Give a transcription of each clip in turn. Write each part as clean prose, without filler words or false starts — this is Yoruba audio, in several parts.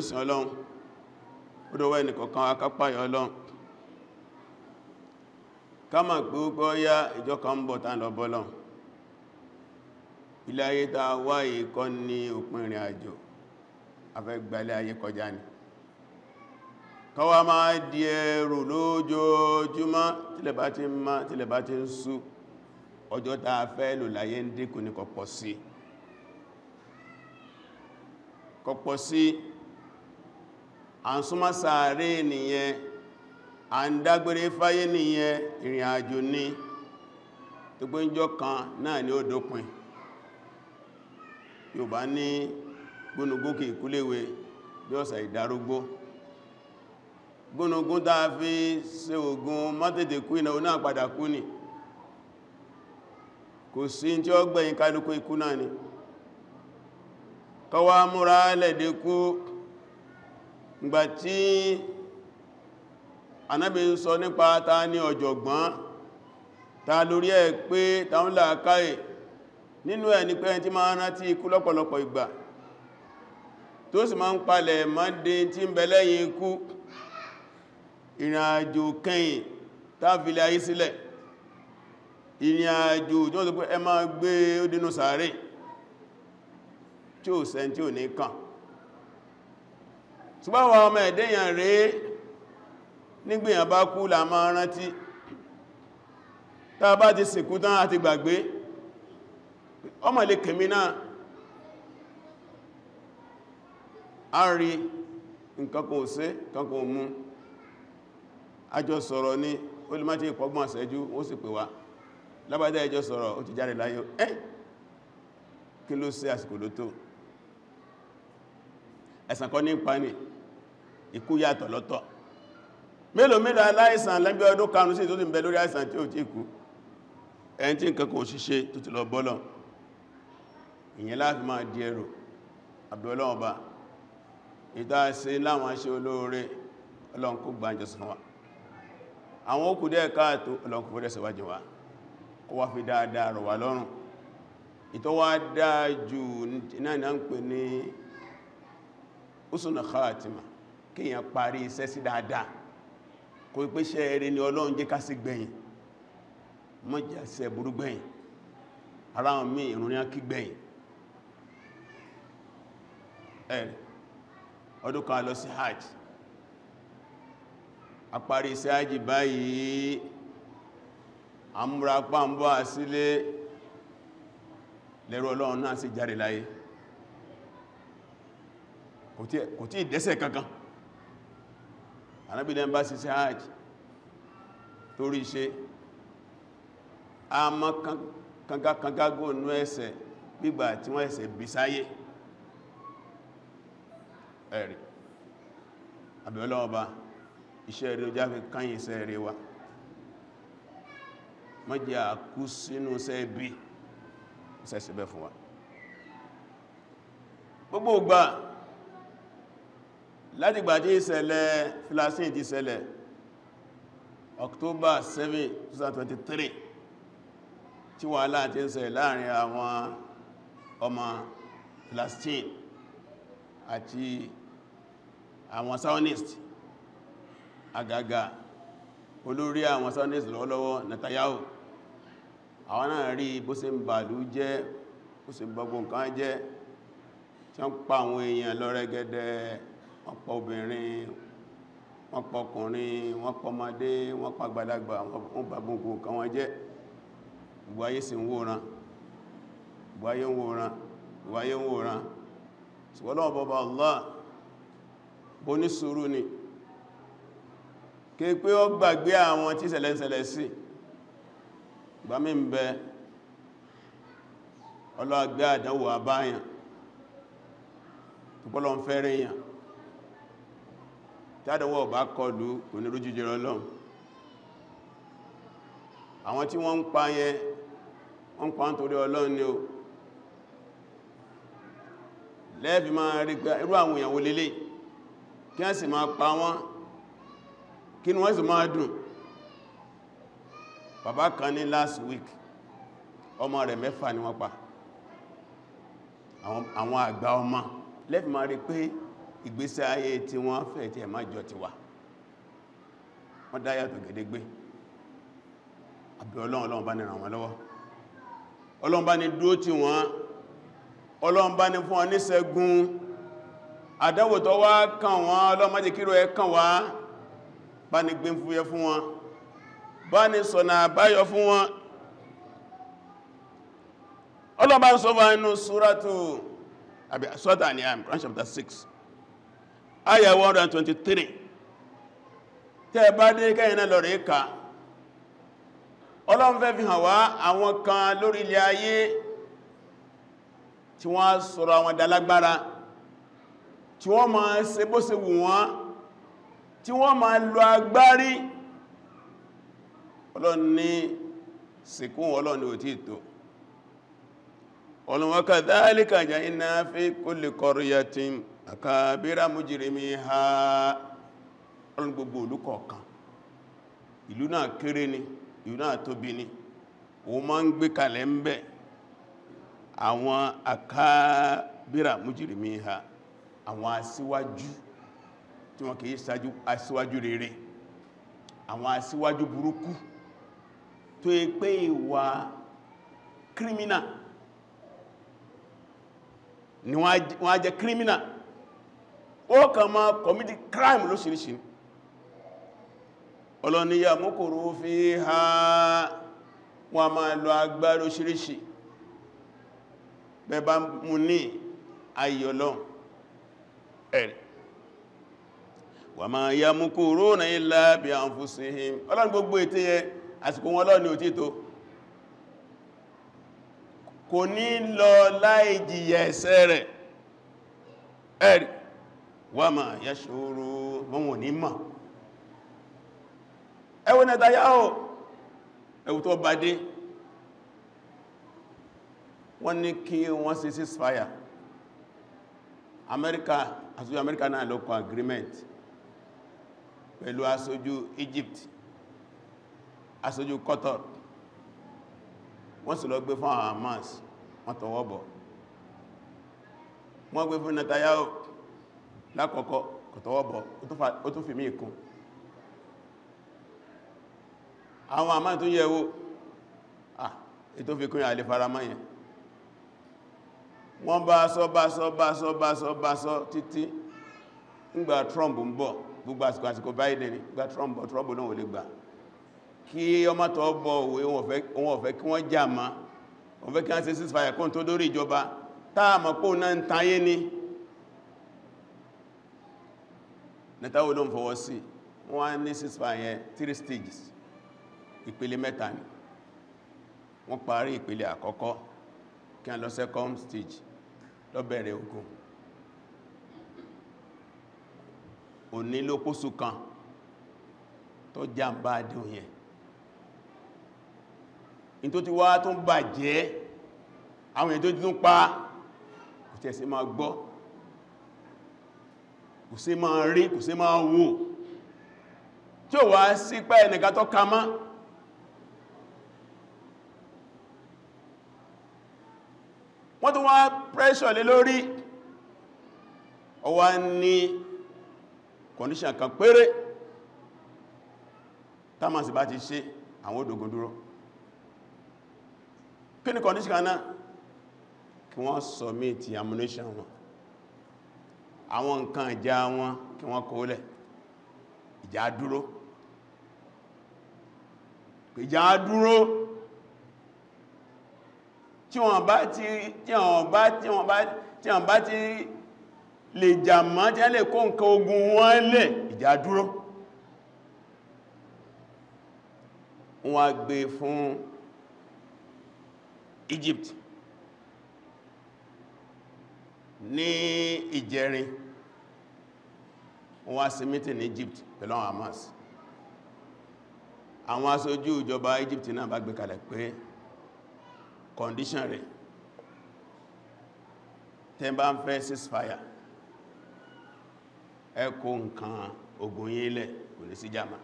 ẹrúsìn Ọlọ́run ó dọwọ́ ẹnìkọ̀ọ̀kan akápáyọ Ọlọ́run ká mọ̀ pé ó gbọ́ yá ìjọ kan ń bọ̀ tán lọ bọ́lọ́run ilé ayé tá a wá yìí kọ́ ní òpin ìrìn àjò afẹ́gbálẹ̀ ayé kọjá ni káwà máa di ẹrù lójoojúmọ́ tílẹ̀ bá ti ń ṣú ọjọ́ tá a fẹ́ lò láyé ń dínkù ní kọ̀pọ̀ sí à ń súnmọ́ sàárè nìyẹn à ń dágbére fáyé nìyẹn ìrìn àjò ní tó pé ńjọ́ kan náà ni ó dópin Yorùbá ní gbónugókè ìkúléwé bí ọ̀sà ìdárógbó gbónugún dáa fi ṣe ogun mọ́tètè kú ìnáwó náà padà kú ni kò sí tí ó gbẹ̀yìn kálukú ikú náà ni kọwa múra lẹ́dẹ̀kú ngbàtí Ànábì ń sọ nípa ta ní ọ̀jọ̀gbọ́n ta lórí ẹ̀ pé taun làákàyè nínú ẹ̀ ní pé ẹni tí máa rántí ikú lọ́pọ̀lọpọ̀ ìgbà tó sì máa ń palẹ̀ mọ́dé tí ń bẹ lẹ́yìn ikú ìrìnàjò kẹ́yìn táàfilẹ̀ ayé sílẹ̀ ìrìnàjò tí wọ́n tó pé ẹ máa gbé ó dínú sàárè tí ó sẹ́ tí ò ní kàn ṣùgbọ́n àwọn ọmọ ẹ̀dẹ́yàn rẹ̀ nígbìyàn bá kú là máa rántí tá bá ti sìnkú tán àti gbàgbé ọmọ ilé kèmí náà a rí nǹkan kan ò sí nǹkan kan ò mú àjọ sọ̀rọ̀ ní ó lè má tí ìpọ́gbọ̀n ṣẹ́jú ó sì pè wá lábádá ẹjọ́ sọ̀rọ̀ ó ti jáde láyé kí ló ṣe àsìkò ló tó ẹ̀sàn kan ní pani ikú yàtọ̀ lọ́tọ̀ mélòó aláìsàn lẹ́gbẹ́ ọdún karùn-ún sí tó ti ń bẹ lórí àìsàn tí ó ti kú ẹni tí nǹkan kan ò ṣiṣẹ́ tó ti lọ bọ́lọ̀ ìyẹn láti máa di ẹrù àbẹ̀ọlọ́wọ́ bá ìdáṣe láwọn aṣe olóore Ọlọ́run kó gbáǹjọ sí fún wa àwọn ó kù díẹ̀ káàtó Ọlọ́run kó fọ́dẹ̀ síwájú wa kó wá fi dáadáa rọ̀ wá lọ́rùn ìtọ́wà dáájú náà ń pè ní husnul khatima kíyàn parí iṣẹ́ sí dáadáa kò pé ṣẹ́ eré ni Ọlọ́run jẹ́ ká sí gbẹ̀yìn mọ́jà ṣẹ́ burú gbẹ̀yìn ara wọn mí ìrun ní kí gbẹ̀yìn ẹ̀rì ọdún kan lọ sí hajj a parí iṣẹ́ hajj báyìí àmúra pàmbọ́ àsílé lẹ́rọ Ọlọ́run náà sì jáde láyé kò tí ìdẹ́sẹ̀ kankan Ànábì bá sí hajj torí iṣẹ́ a mọ́ kangágó nú ẹsẹ̀ gbígbà tí wọ́n ẹsẹ̀ bí sáyé ẹ̀rì àbẹ̀ọlọ́wọ́ bá iṣẹ́ rẹ̀ jáfẹ́ káyìn iṣẹ́ rẹ̀ wa má jẹ́ àkú sínú iṣẹ́ bí iṣẹ́ síbẹ̀ fún wa gbogbo ìgbà láti gbà tí ìṣẹ̀lẹ̀ Filastin ti ṣẹlẹ̀ October 7 2023 tí wàhálà ti ń ṣẹlẹ̀ láàrin àwọn ọmọ Filastin àti àwọn Zionist àgàgà olórí àwọn Zionist lọ́wọ́lọ́wọ́ Netanyahu àwọn náà rí bó ṣe ń bàlú jẹ́ bó ṣe gbogbo nǹkan jẹ́ tí wọ́n pa àwọn èèyàn lọ rẹ́gẹ́dẹ́ wọ́n pa obìnrin wọ́n pa ọkùnrin wọ́n pa ọmọdé wọ́n pa àgbàlagbà wọ́n pa gbogbo nǹkan wọn jẹ́ gbogbo ayé sì ń wòran gbogbo ayé ń wòran ṣùgbọ́n Ọlọ́run bọba Allah bó ní sùúrù ni kí pé ó gbàgbé àwọn tí ṣẹlẹ̀ sí gbámí ń bẹ ọlọ́gbẹ́ àdánwò àbáyàn púpọ̀lọ́ ń fẹ́rẹ̀ èèyàn tí àdánwò ọba kọlù kò ní rójú jẹrọ Ọlọ́run àwọn tí wọ́n ń pa yẹn wọ́n ń pa nítorí Ọlọ́run ni ó lẹ́ẹ̀fì máa rí pé irú àwọn èèyàn wo lélẹ̀ kí wọ́n sì máa pa wọ́n kí ni wọ́n sì máa dùn bàbá kan ní last week ọmọ rẹ̀ 6 ni wọ́n pa àwọn àgbà ọmọ lẹ́fì máa rí pé ìgbésí ayé tí wọ́n fẹ́ tí ẹ má jọ ti wà, wọ́n dá yàtọ̀ gẹ́dẹ́gbé. àbí Ọlọ́run bá ní ràn wọ́n lọ́wọ́, Ọlọ́run bá ní dúró tì wọ́n, Ọlọ́run bá ní fún wọn ní ṣẹ́gun. àdánwò tó wá kàn wọ́n, Ọlọ́run má jẹ́ kí irú ẹ̀ kàn wá, bá ní gbé fúyẹ́ fún wọn, bá ní ṣọ̀nà àbáyọ fún wọn. Ọlọ́run bá ń sọ fún inú Suratu An'am, Quran chapter 6 ayah 123. tẹ́ bá dé kẹ́yìn náà lọ rí ká, Ọlọ́run fẹ́ fi hàn wá àwọn kan lórí ilẹ̀ ayé tí wọ́n sọ̀rọ̀ àwọn dalágbára, tí wọ́n máa ṣe bó ṣe wù wọ́n, tí wọ́n máa lo agbárí. Ọlọ́run ní sìnkún, Ọlọ́run ní ò tí tó. Ọlọ́run wa kadhalika ja'alna fi kulli qaryatin akabira mujrimiha. Ọlọ́run gbogbo ìlú kọ̀ọ̀kan, ìlú náà kéré ni, ìlú náà tóbi ni, ó máa ń gbé kalẹ̀ ń bẹ àwọn akabira mujrimiha, àwọn aṣíwájú tí wọ́n kìí aṣíwájú rere, àwọn aṣíwájú burúkú tó yẹ pé ìwà criminal ni wọ́n á jẹ́ criminal, ó kàn máa commit crime lóṣìíríṣìí. Ọlọ́ni yamkuru fiha, wọ́n máa lọ agbára lóṣìíríṣìí. bẹ́ẹ̀ bá mú ní ayọ̀lọ́ ẹ̀rẹ̀, wa ma yamkuruna illa bi anfusihim. Ọlọ́run gbogbo ètè yẹ àsìkò wọn lọ́ni ò tí tó, kò ní lọ láì jìyà ẹ̀ṣẹ̀ rẹ̀ ẹ̀rì. wa ma yashuru, wọn ní mọ̀. ẹwọ́n Netanyahu, ẹwù tó bá dé, wọ́n ní kí wọ́n ṣe ceasefire. aṣojú Amẹ́ríkà náà ló kọ agreement pẹ̀lú aṣojú Egypt, aṣojú Qatar, wọ́n sì lọ gbé fún Hamas, wọ́n tọwọ́ bọ̀. wọ́n gbé fún Netanyahu lákọ̀ọ́kọ́, kò tọwọ́ bọ̀, ó tún fi mí ìkún. àwọn Hamas tó yẹ̀wò, ètò fi kún àlè faramọ́ yẹn. wọ́n bá sọ títí ńgbà Trump ń bọ̀, gbogbo àsìkò Biden, gba Trump náà ò lè gbà kí ọmọ tó bọ̀ òwe, wọ́n fẹ́ kí wọ́n jà má, wọ́n fẹ́ kí wọ́n ṣe ceasefire kó tó dórí ìjọba, táàmà pò náà ń tayé ní. Netanyahu ló ń fọwọ́ sí, wọ́n ní ceasefire yẹn 3 stages, ìpele 3 ni. wọ́n parí ìpele àkọ́kọ́, kí wọ́n lọ second stage, lọ bẹ̀rẹ̀ ogun. òní ló pósù kan tó jàmbá àdéhùn yẹn. in tó ti wá tó ń bàjẹ́, àwọn èyí tó ti tún pa, kò tẹ́ sí máa gbọ́, kò sí máa rí, kò sí máa wò, tí ó wá sí pé ẹnìkan tó ká mọ́. wọ́n tún wá pressure lé lórí, ó wá ní condition kan péré táwọn sì bá ti ṣe àwọn òdògùn dúró. kí ni condition kan náà? kí wọ́n submit ammunition wọn, àwọn nǹkan ìjà wọn kí wọ́n kó lẹ̀, ìjà dúró, tí wọ́n bá ti lè jàmá, tí wọ́n lè kó nǹkan ogun wọn lẹ̀, ìjà dúró. wọ́n á gbé fún Egypt ní ìjẹrin, wọ́n á ṣe meeting ní Egypt pẹ̀lú àwọn Hamas. àwọn aṣojú ìjọba Egypt náà bá gbé kalẹ̀ pé condition rẹ̀, tẹ́ bá ń fẹ́ ceasefire, ẹ kó nǹkan ogun yín lẹ̀, kò ní sí jàmá.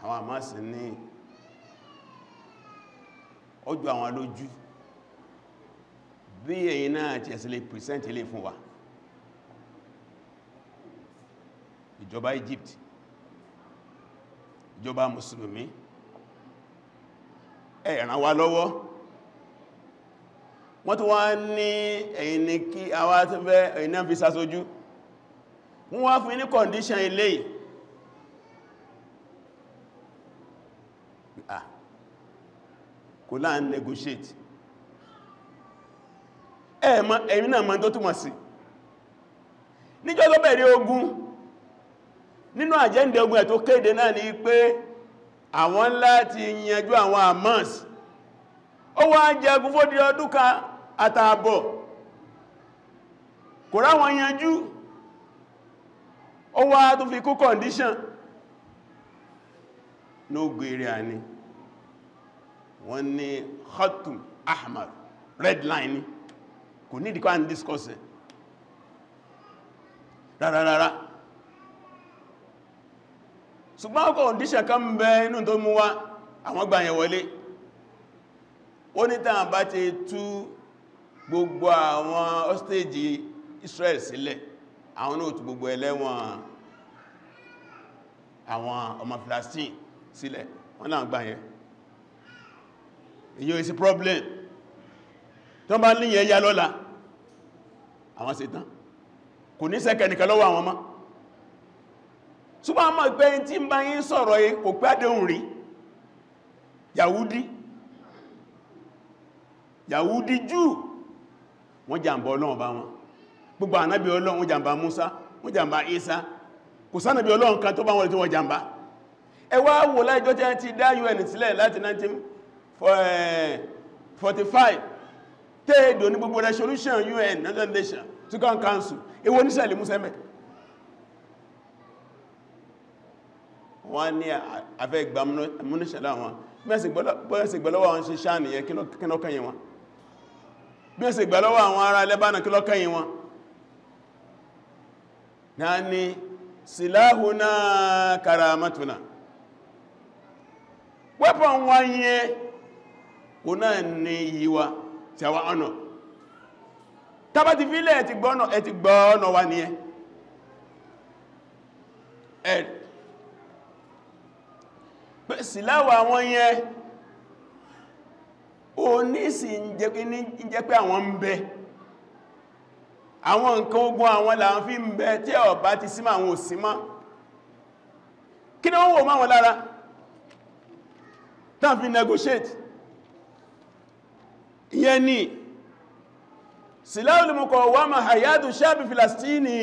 àwọn Hamas ní ọjọ́ àwọn lójú bí ẹ̀yin náà ti ẹ̀sẹ̀ lè present ilé fún wa. Ìjọba Egypt, ìjọba Mùsùlùmí, ẹ ràn wá lọ́wọ́. Wọ́n tó wá ní ẹ̀yin ní kí àwa tó fẹ́ ẹ̀yin náà fi ṣaṣojú. Wọ́n wá fún ní condition ilé yìí. Kò láà negotiate. Ẹ̀yin náà mọ̀ tó túmọ̀ sí. Níjọ́ tó bẹ̀rẹ̀ ogun, nínú àjẹ́ndẹ̀ ogun ẹ̀ tó kéde náà ni pé àwọn láti yanjú àwọn Hamas. Ó wá jagun fódí ọdún kan àtààbọ̀, kò ráwọn yanjú. Ó wá tó fi kú condition no gbèrè àní. Wọ́n ní khatum ahmar, red line ni, kò ní ìdíkọ́ and discuss it rárá. Ṣùgbọ́n condition kan bẹ inú tó mú wá àwọn gbà yẹn wọlé. Ó ní tàn bá ti tú gbogbo àwọn hostage Israel sílẹ̀, àwọn náà tú gbogbo ẹlẹ́wọ̀n àwọn ọmọ Palestine sílẹ̀. Wọ́n náà gbà yẹn. Èyí ò sí problem. Tó bá ní yẹn yá lọ́la, àwọn ṣe tán. Kò ní sẹ́kẹ̀ nìkan lọ́wọ́ àwọn ọmọ. Ṣùgbọ́n àmọ́ ìpé tí ń bá yín sọ̀rọ̀ yìí kò pé àdéhùn rí. Yahudi Júù, wọ́n jàmbá Ọlọ́run bá wọn. Gbogbo ànábì Ọlọ́run wọ́n jàmbá Musa, wọ́n jàmbá Isa. Kò sánàbí Ọlọ́run kan tó bá wọn tí wọ́n jàmbá. Ẹ wá wò láìjọ́ tí a ti dá UN sílẹ̀ láti 1945 tẹ́ẹ̀dọ̀ ní gbogbo resolution UN, United Nations, Security Council, èwo ní sẹ́lẹ̀ Musa. Wọ́n ní afẹ́ ìgbà múníṣẹ̀lá wọn bí ẹ̀sì gbọ́lọ́wọ́ wọn ṣe ṣáàni yẹ kí ló kẹ́yìn wọn, bí ẹ̀sì gbọ́lọ́wọ́ àwọn ará Lẹ́bánà kí ló kẹ́yìn wọn. náà ni silahuna karamatuna, weapon wọn yẹ kò náà ní yíwa tí a wá ọ̀nà tàbá ti fílẹ̀ ẹ̀ ti gbọ́ ọ̀nà wa ní ẹ̀ pé síláwà wọn yẹn o ní sí jẹ́ pé àwọn ń bẹ, àwọn nǹkan ogun àwọn làwọn fi ń bẹ tí ó bá ti símọ̀ àwọn òsímọ́. Kí ni wọ́n wò máa wọn lára tán fi negotiate? Ìyẹn ni síláwà mọ́kọ̀ wà máa hayadu ṣáàbì Filastini,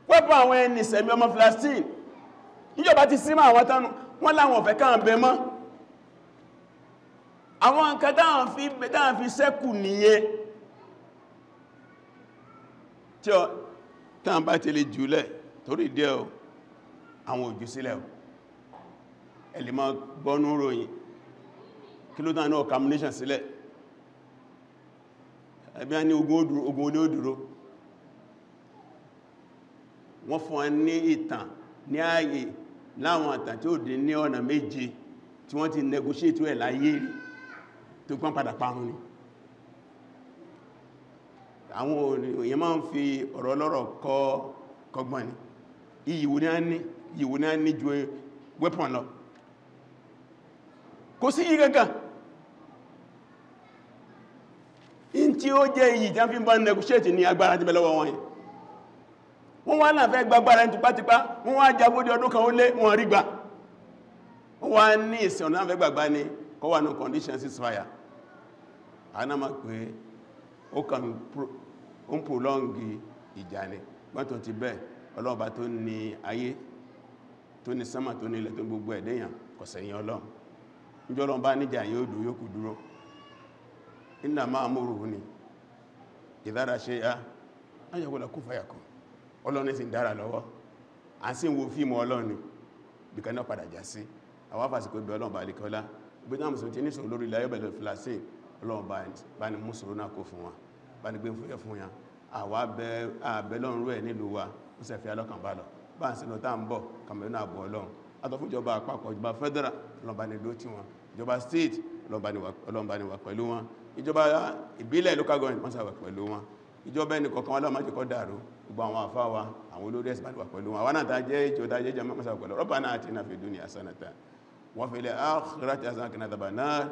wẹ́pọ̀ àwọn ẹni sẹ̀mí ọmọ Filastini níjọba ti símọ̀ àwọn tánú wọ́n láwọn ọ̀fẹ́ káà bẹ mọ́. Àwọn nǹkan táwọn fi sẹ́kù nìyẹn tí ọ táwọn bá ti lè jùlẹ̀ torí díẹ̀ o àwọn òjò sílẹ̀ o ẹ̀lẹ̀ máa gbọ́nú ròyìn kí ló tán náà communication sílẹ̀ ẹbí a ní ogun olé òdúró. Wọ́n fún ẹ ní ìtàn ní ààyè láwọn àtàn tí ó dín ní ọ̀nà méje tí wọ́n ti negotiate ẹ̀ láyé rí tó pọ́n padà parun ni. Àwọn èèyàn máa ń fi ọ̀rọ̀ ọlọ́rọ̀ kọgbọ́n ni. Ìyíwò ní a ní ju weapon lọ. Kò sí yí gẹ́gẹ́ in tí ó jẹ́ iyì tí a fi ń bá negotiate ní agbára ti bẹ lọ́wọ́ wọn yìí. Wọ́n wá náà fẹ́ gbagbára ní tipátipá, wọ́n wá jagbódé ọdún kan ó lé wọn rí gbà. Wọ́n wá ní ìsìn ọ̀nà fẹ́ gbàgbá ní kọ́ wà ní condition ceasefire. A náà máa pé ó kàn ń prolongi ìjà ni. Gbọ́ntọ̀ ti bẹ́ẹ̀ Ọlọ́run tó ní ayé, tó ní sánmà, tó ní ilẹ̀, tó gbogbo ẹ̀dẹ́yàn kò sẹ́yìn Ọlọ́run. Níjọ́ Ọlọ́run bá níjà yóò dùn yóò kù dúró. Inna ma'amuruhu ni idara shay'a an yaqula kun fayakun. Ọlọ́run sì ń dára lọ́wọ́, a sì ń wo fíìmù Ọlọ́run ni bìkan náà padà já sí. Àwọn afásitì bí Ọlọ́run bá lè kọ́lá gbé náà mùsùlùmí tí ní sọ lórí ilẹ̀ ẹbẹ̀lẹ̀ Filastin, Ọlọ́run bá ní mùsùlùmí náà kó fún wọn, bá ní gbé fúyẹ́ fún ya. Àwa àbẹ̀ lọ́run rẹ̀ nílùú wa ó sì fi alọ́kàn bá lọ bá ń sinú tá ń bọ̀ Cameroon àbọ̀ Ọlọ́run àtọ́ fún ìjọba àpapọ̀, ìjọba federal, Ọlọ́run bá ní ló tí wọn, ìjọba state, Ọlọ́run bá ní wà pẹ̀lú wọn, ìjọba ìbílẹ̀ local government mọ́sàwà pẹ̀lú wọn ìjọba ẹni kọ̀ọ̀kan wọ́n máa jẹ́kọ́ dàrú gbogbo àwọn àfáà wa àwọn olórí ẹ̀sìn wà pẹ̀lú wọn àwọn náà ta jẹ́ ìjọ ta jẹ́ jẹ́ mọ́sàwà pẹ̀lú Rabbana atina fid dunya hasanatan wa fil akhirati hasanatan wa qina adhaban nar.